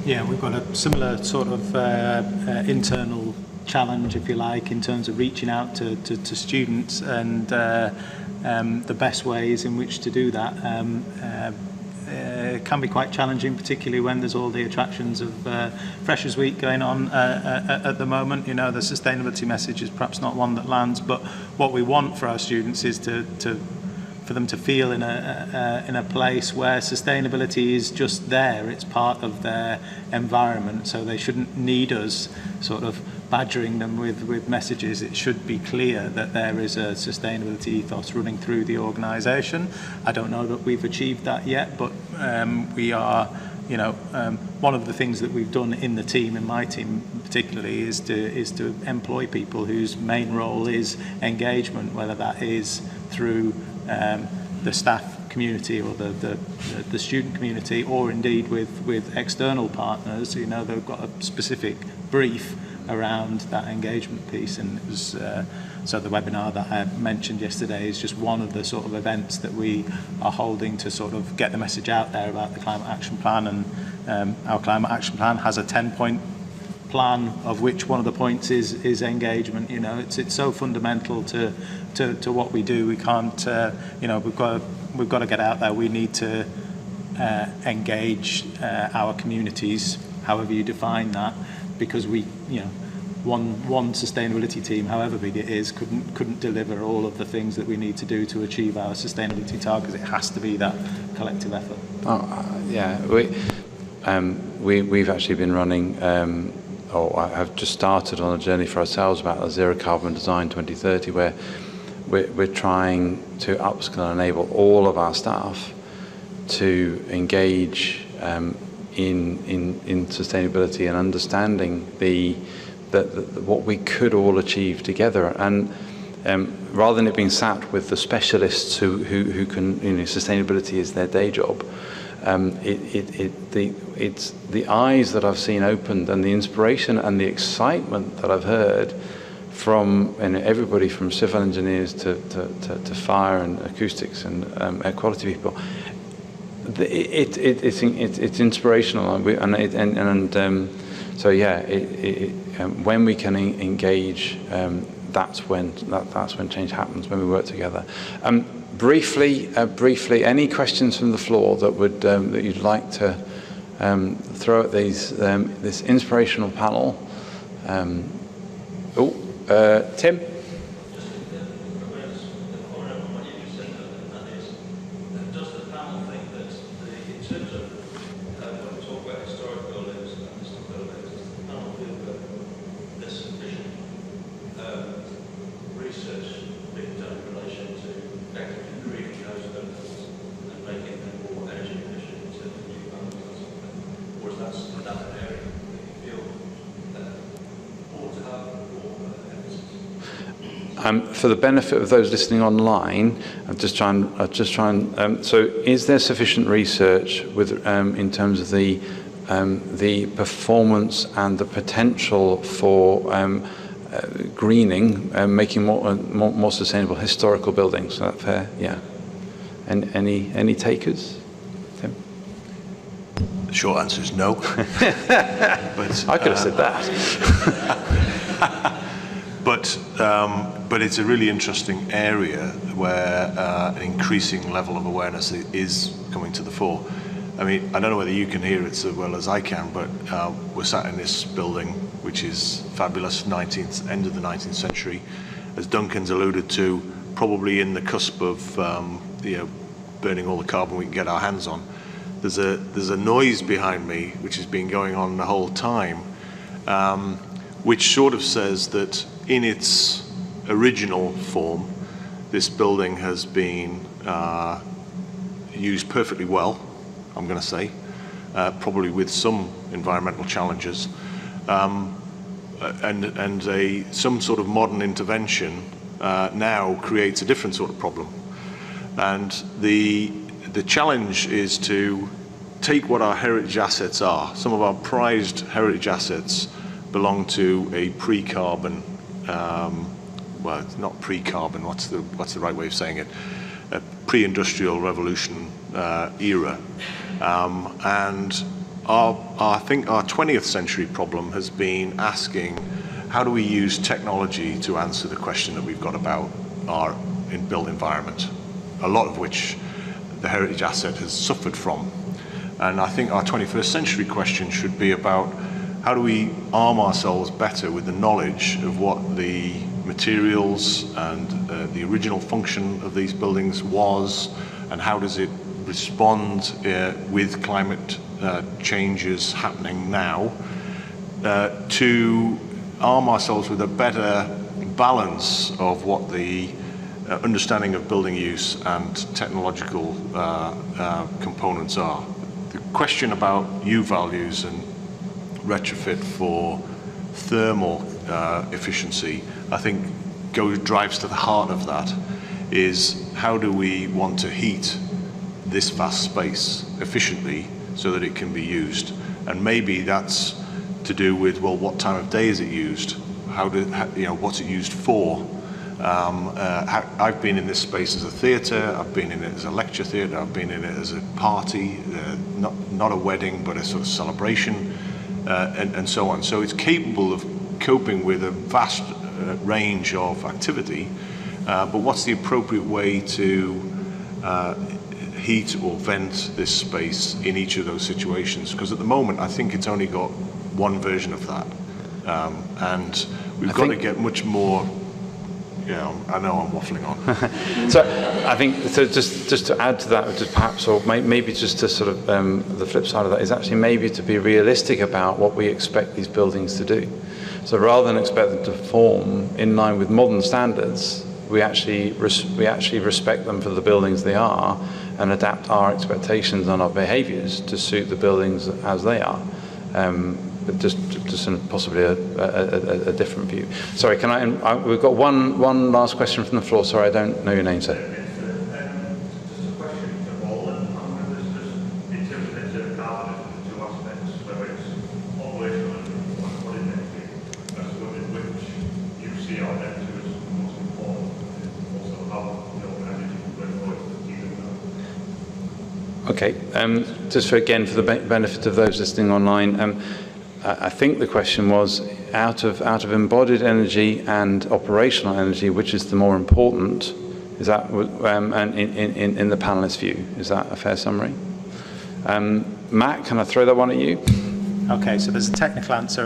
Yeah, we've got a similar sort of internal challenge, if you like, in terms of reaching out to students and the best ways in which to do that. It can be quite challenging, particularly when there's all the attractions of Freshers Week going on at the moment. The sustainability message is perhaps not one that lands, but what we want for our students is for them to feel in a place where sustainability is just there. It's part of their environment, so they shouldn't need us sort of badgering them with messages. It should be clear that there is a sustainability ethos running through the organisation. I don't know that we've achieved that yet, but we are, one of the things that we've done in the team, in my team particularly, is to employ people whose main role is engagement, whether that is through the staff community or the student community, or indeed with external partners. They've got a specific brief around that engagement piece, and it was so the webinar that I mentioned yesterday is just one of the sort of events that we are holding to sort of get the message out there about the Climate Action Plan. And our Climate Action Plan has a 10-point plan, of which one of the points is engagement. It's so fundamental to what we do. We can't we've got to get out there. We need to engage our communities, however you define that, because one sustainability team, however big it is, couldn't deliver all of the things that we need to do to achieve our sustainability targets. It has to be that collective effort. We've actually been running, or have just started on a journey for ourselves about a zero carbon design 2030, where we're trying to upskill and enable all of our staff to engage in sustainability and understanding what we could all achieve together. And rather than it being sat with the specialists who can, sustainability is their day job, it's the eyes that I've seen opened, and the inspiration and the excitement that I've heard from everybody from civil engineers to fire and acoustics and air quality people. It's inspirational, so yeah, when we can engage, that's when change happens, when we work together. Briefly, any questions from the floor that you'd like to throw at this inspirational panel? Tim? For the benefit of those listening online, so is there sufficient research in terms of the performance and the potential for greening, making more sustainable historical buildings? Is that fair? Yeah. And any takers? Tim? The short answer is no. But I could have said that. But it's a really interesting area where an increasing level of awareness is coming to the fore. I mean, I don't know whether you can hear it as well as I can, but we're sat in this building, which is fabulous, end of the 19th century, as Duncan's alluded to, probably in the cusp of burning all the carbon we can get our hands on. There's a noise behind me which has been going on the whole time, which sort of says that in its original form, this building has been used perfectly well, I'm going to say, probably with some environmental challenges, and some sort of modern intervention now creates a different sort of problem. And the challenge is to take what our heritage assets are. Some of our prized heritage assets belong to a pre-carbon, well, it's not pre-carbon, what's the right way of saying it? A pre-industrial revolution era. And I think our 20th century problem has been asking, how do we use technology to answer the question that we've got about our built environment, a lot of which the heritage asset has suffered from. And I think our 21st century question should be about how do we arm ourselves better with the knowledge of what the materials and the original function of these buildings was, and how does it respond with climate changes happening now, to arm ourselves with a better balance of what the understanding of building use and technological components are. The question about U values and retrofit for thermal efficiency, I think drives to the heart of that, is how do we want to heat this vast space efficiently so that it can be used? And maybe that's to do with, well, what time of day is it used? What's it used for? I've been in this space as a theatre, I've been in it as a lecture theatre, I've been in it as a party, not a wedding, but a sort of celebration, and so on. So it's capable of coping with a vast range of activity, but what's the appropriate way to heat or vent this space in each of those situations? Because at the moment, I think it's only got one version of that, and we've got to get much more. Yeah, I know I'm waffling on. So I think, so just to add to that, just perhaps, or maybe just to sort of the flip side of that is actually maybe to be realistic about what we expect these buildings to do. So rather than expect them to perform in line with modern standards, we actually respect them for the buildings they are and adapt our expectations and our behaviours to suit the buildings as they are. But just possibly a different view. Sorry, can we've got one last question from the floor. Sorry, I don't know your name, sir. Okay, just for the benefit of those listening online, I think the question was, out of embodied energy and operational energy, which is the more important? Is that and in the panelist view? Is that a fair summary? Matt, can I throw that one at you? Okay, so there's a technical answer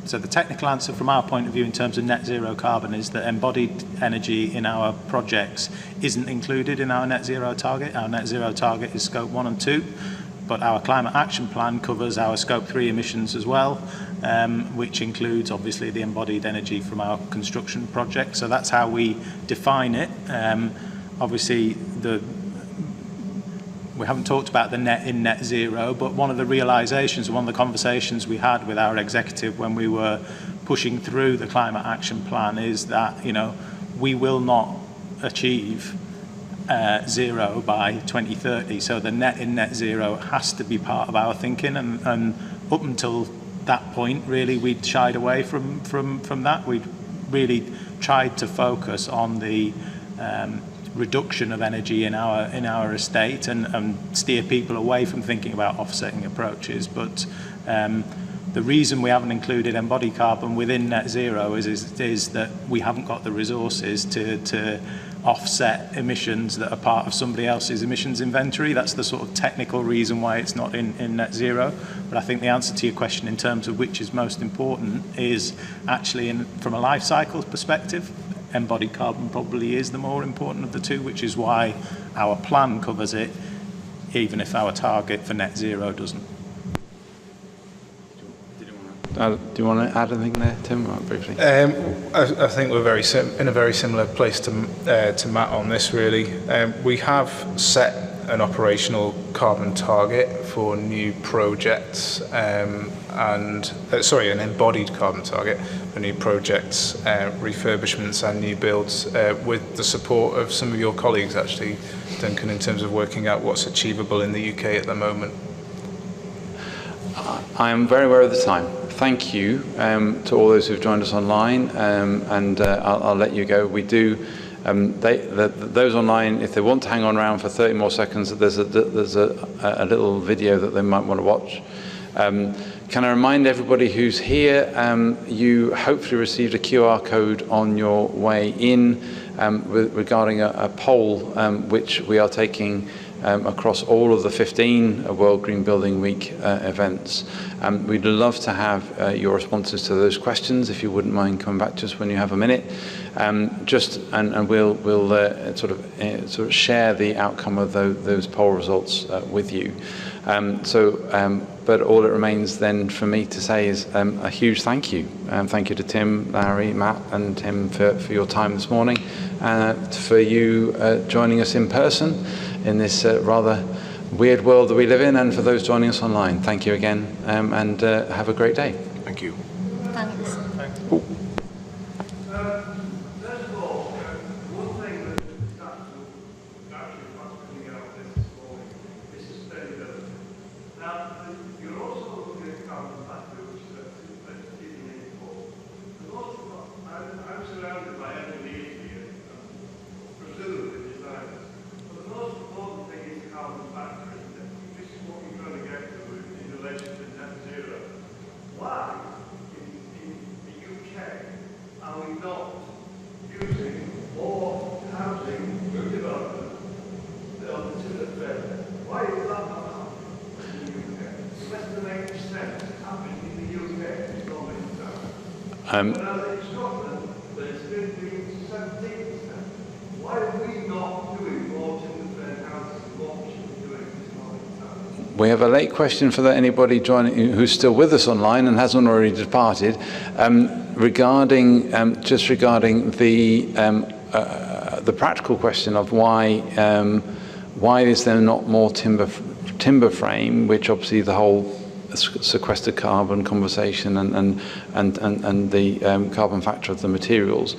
so the technical answer from our point of view in terms of net zero carbon is that embodied energy in our projects isn't included in our net zero target. Our net zero target is scope 1 and 2, but our climate action plan covers our scope 3 emissions as well, which includes obviously the embodied energy from our construction project. So that's how we define it. Obviously we haven't talked about the net zero, but one of the realizations, one of the conversations we had with our executive when we were pushing through the climate action plan is that, we will not achieve zero by 2030. So the net zero has to be part of our thinking, and up until that point, really, we'd shied away from that. We'd really tried to focus on the reduction of energy in our estate and steer people away from thinking about offsetting approaches. But the reason we haven't included embodied carbon within net zero is that we haven't got the resources to offset emissions that are part of somebody else's emissions inventory. That's the sort of technical reason why it's not in net zero. But I think the answer to your question in terms of which is most important is actually from a life cycle perspective, embodied carbon probably is the more important of the two, which is why our plan covers it, even if our target for net zero doesn't. do you want to add anything there, Tim, briefly? I think we're in a very similar place to Matt on this, really. We have set an operational carbon target for new projects an embodied carbon target for new projects, refurbishments and new builds, with the support of some of your colleagues, actually, Duncan, in terms of working out what's achievable in the UK at the moment. I am very aware of the time. Thank you to all those who've joined us online, and I'll let you go. We do. Those online, if they want to hang on around for 30 more seconds, there's a little video that they might want to watch. Can I remind everybody who's here, you hopefully received a QR code on your way in regarding a poll which we are taking across all of the 15 World Green Building Week events. We'd love to have your responses to those questions, if you wouldn't mind coming back to us when you have a minute. And we'll sort of share the outcome of those poll results with you. But all it remains then for me to say is a huge thank you. Thank you to Tim, Larry, Matt, and Tim for your time this morning, for you joining us in person in this rather weird world that we live in, and for those joining us online. Thank you again, and have a great day. Thank you. Thanks. Ooh. First of all, one thing that actually coming out of this morning is sustainability. Now, you're also looking at carbon factor, which is feeding in before. I'm surrounded by engineers here, presumably designers. But the most important thing is carbon factor, isn't it? This is what we're going to get to in relation to net zero. Why, in the UK, are we not using more housing new development on the timber fair? Why is that not happening in the UK? Less than 8% happening in the UK is not in town. Whereas in Scotland, there's 15 to 17%. Why are we not doing more timber fair houses than what we should be doing this morning in town? We have a late question for anybody joining who's still with us online and hasn't already departed, regarding the practical question of why is there not more timber frame, which obviously the whole sequestered carbon conversation and the carbon factor of the materials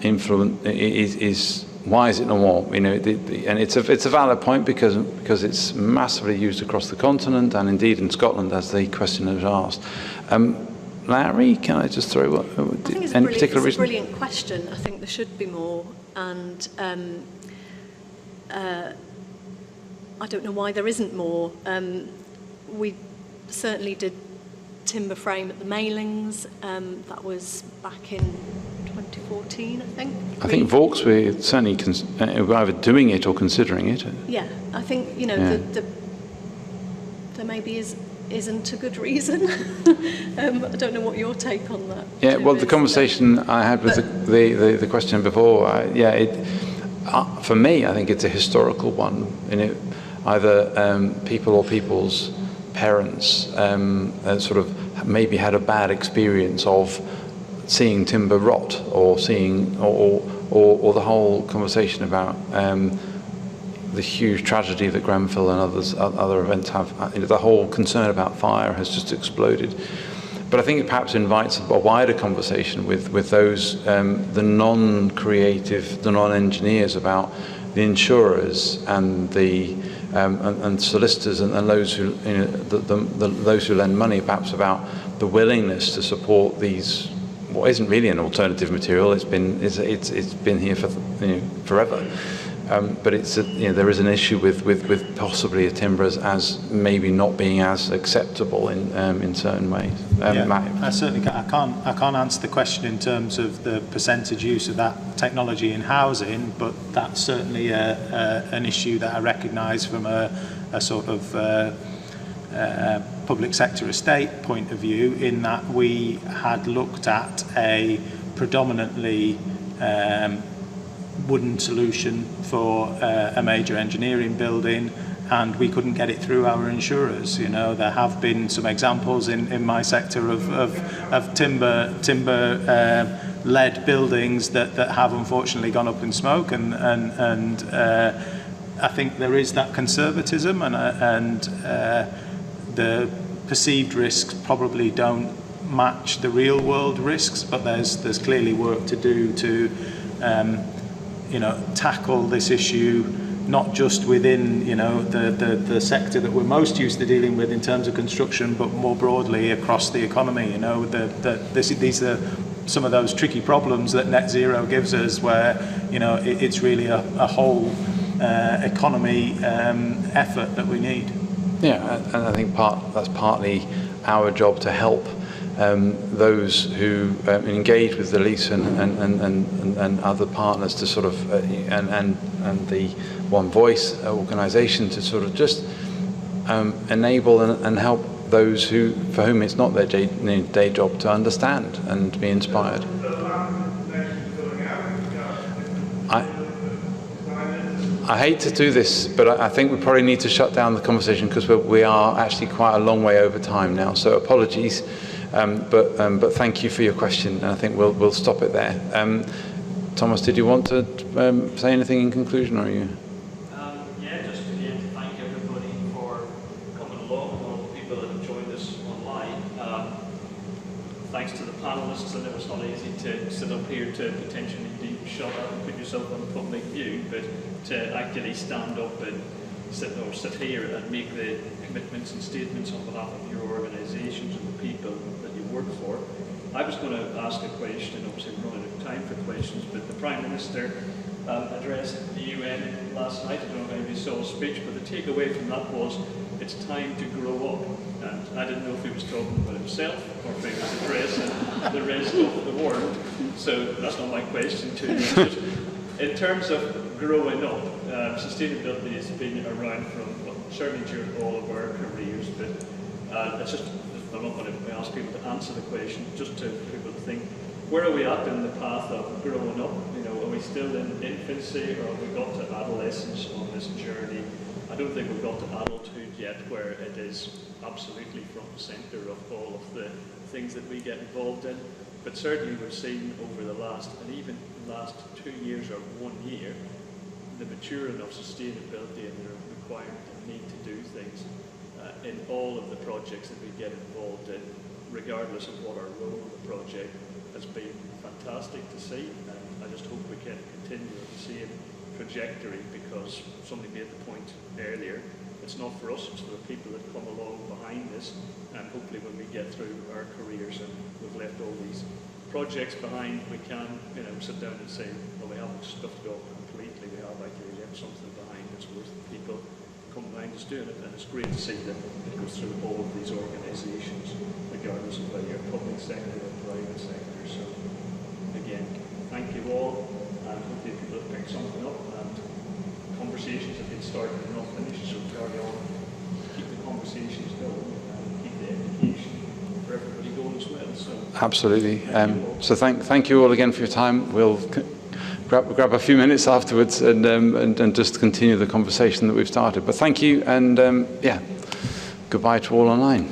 influence is. Why is it no more? You know, and it's a valid point because it's massively used across the continent and indeed in Scotland, as the questioner has asked. Larry, can I just throw? I think it's a brilliant question. I think there should be more, and I don't know why there isn't more. We certainly did timber frame at the mailings. That was back in 2014, I think. I think Vaux were certainly either doing it or considering it. Yeah, I think, you know, there maybe isn't a good reason. I don't know what your take on that. Yeah, well, the conversation I had with the question before, for me, I think it's a historical one. You know, either people or people's parents sort of maybe had a bad experience of seeing timber rot, or or the whole conversation about the huge tragedy that Grenfell and other events have. You know, the whole concern about fire has just exploded. But I think it perhaps invites a wider conversation with those the non-creative, the non-engineers, about the insurers and the and solicitors and those who, you know, those who lend money, perhaps about the willingness to support these. What isn't really an alternative material. It's been here for, you know, forever. But it's you know, there is an issue with possibly a timber as maybe not being as acceptable in certain ways. Matt? I certainly I can't answer the question in terms of the percentage use of that technology in housing, but that's certainly an issue that I recognise from a sort of public sector estate point of view, in that we had looked at a predominantly wooden solution for a major engineering building, and we couldn't get it through our insurers. You know, there have been some examples in my sector of timber-led buildings that have unfortunately gone up in smoke, and I think there is that conservatism, and the perceived risks probably don't match the real world risks, but there's clearly work to do to tackle this issue, not just within the sector that we're most used to dealing with in terms of construction, but more broadly across the economy. These are some of those tricky problems that net zero gives us, where it's really a whole economy effort that we need. Yeah, and I think that's partly our job to help those who engage with the lease and other partners to sort of and the One Voice organisation to sort of just enable and help those for whom it's not their day job to understand and be inspired. I hate to do this, but I think we probably need to shut down the conversation because we are actually quite a long way over time now. So apologies, but thank you for your question, and I think we'll stop it there. Thomas, did you want to say anything in conclusion, or are you? Yeah, just again to thank everybody for coming along, and all the people that have joined us online. Thanks to the panelists, I know it's not easy to sit up here to potentially be shut up and put yourself on public view, but to actually stand up and sit here and make the commitments and statements on behalf of your organisations and the people that you work for. I was going to ask a question, obviously we're running out of time for questions, but the Prime Minister addressed the UN last night. I don't know if anybody saw his speech, but the takeaway from that was it's time to grow up. And I didn't know if he was talking about himself or if he was addressing the rest of the world. So that's not my question to you. In terms of growing up, sustainability has been around certainly during all of our careers, but it's just, I'm not going to ask people to answer the question, just to people to think, where are we at in the path of growing up? Are we still in infancy, or have we got to adolescence on this journey? I don't think we've got to adulthood yet, where it is absolutely front and centre of all of the things that we get involved in. But certainly we've seen over the last 2 years or 1 year, the maturing of sustainability and the requirement and need to do things in all of the projects that we get involved in, regardless of what our role in the project, has been fantastic to see. And I just hope we can continue the same trajectory, because somebody made the point earlier, it's not for us, it's for the people that come along behind us, and hopefully when we get through our careers and we've left all these projects behind, we can sit down and say, well, we haven't stuffed it off completely, we have actually left something behind that's worth the people come behind us doing it. And it's great to see that it goes through all of these organisations, regardless of whether you're public sector or private sector. So again, thank you all, and hopefully people have picked something up, and conversations have been started and not finished, so carry on, keep the conversations going, and keep the education for everybody going as well. So absolutely. So thank you all again for your time. We'll grab a few minutes afterwards and just continue the conversation that we've started. But thank you, and goodbye to all online.